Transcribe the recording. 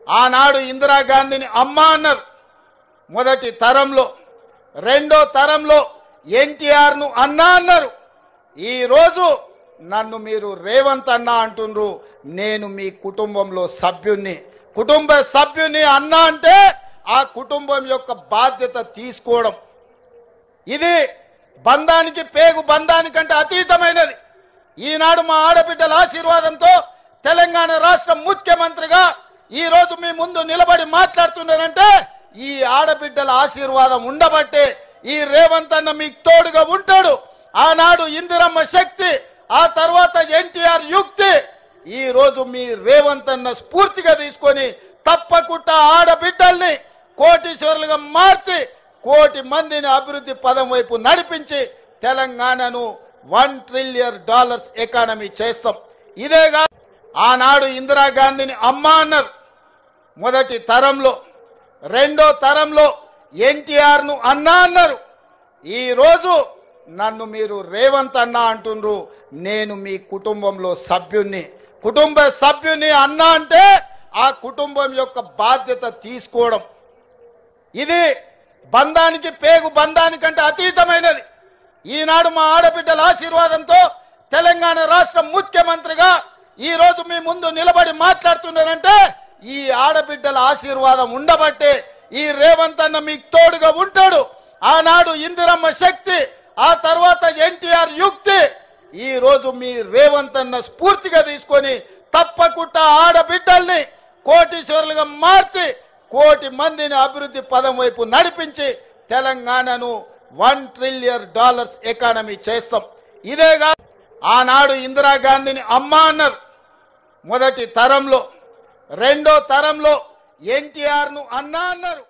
ఆనాడు ఇందిరాగాంధీని అమ్మ అన్నారు మొదటి తరంలో, రెండో తరంలో ఎన్టీఆర్ను అన్న అన్నారు. ఈరోజు నన్ను మీరు రేవంత్ అన్న అంటుండ్రు. నేను మీ కుటుంబంలో సభ్యుణ్ణి, కుటుంబ సభ్యుని అన్న అంటే ఆ కుటుంబం యొక్క బాధ్యత తీసుకోవడం. ఇది బంధానికి పేగు బంధానికంటే అతీతమైనది. ఈనాడు మా ఆడబిడ్డల ఆశీర్వాదంతో తెలంగాణ రాష్ట్ర ముఖ్యమంత్రిగా ఈరోజు మీ ముందు నిలబడి మాట్లాడుతున్నానంటే ఈ ఆడబిడ్డల ఆశీర్వాదం ఉండబట్టే ఈ రేవంత్ అన్న మీకు తోడుగా ఉంటాడు. ఆనాడు ఇందిరమ్మ శక్తి, ఆ తర్వాత ఎన్టీఆర్ యుక్తి, ఈ రోజు మీ రేవంత్ అన్న స్ఫూర్తిగా తీసుకొని తప్పకుండా ఆడబిడ్డల్ని కోటీశ్వరులుగా మార్చి కోటి మందిని అభివృద్ధి పదం వైపు నడిపించి తెలంగాణను $1 ట్రిలియన్ ఎకానమీ చేస్తాం. ఇదేగా ఆనాడు ఇందిరాగాంధీని అమ్మ అన్నారు మొదటి తరంలో, రెండో తరంలో ఎన్టీఆర్ను అన్న అన్నారు. ఈరోజు నన్ను మీరు రేవంత్ అన్న అంటుండ్రు. నేను మీ కుటుంబంలో సభ్యుణ్ణి, కుటుంబ సభ్యుని అన్న అంటే ఆ కుటుంబం యొక్క బాధ్యత తీసుకోవడం. ఇది బంధానికి పేగు బంధానికంటే అతీతమైనది. ఈనాడు మా ఆడబిడ్డల ఆశీర్వాదంతో తెలంగాణ రాష్ట్ర ముఖ్యమంత్రిగా ఈరోజు మీ ముందు నిలబడి మాట్లాడుతున్నానంటే ఈ ఆడబిడ్డల ఆశీర్వాదం ఉండబట్టే ఈ రేవంత్ అన్న మీకు తోడుగా ఉంటాడు. ఆనాడు ఇందిరమ్మ శక్తి, ఆ తర్వాత ఎన్టీఆర్ యుక్తి, ఈ రోజు మీ రేవంత్ అన్న స్ఫూర్తిగా తీసుకొని తప్పకుండా ఆడబిడ్డల్ని కోటీశ్వరులుగా మార్చి కోటి మందిని అభివృద్ధి పదం వైపు నడిపించి తెలంగాణను $1 ట్రిలియన్ ఎకానమీ చేస్తాం. ఇదేగా ఆనాడు ఇందిరాగాంధీని అమ్మ అన్నారు మొదటి తరంలో, రెండో తరంలో ఎన్టీఆర్ను అన్న అన్నారు.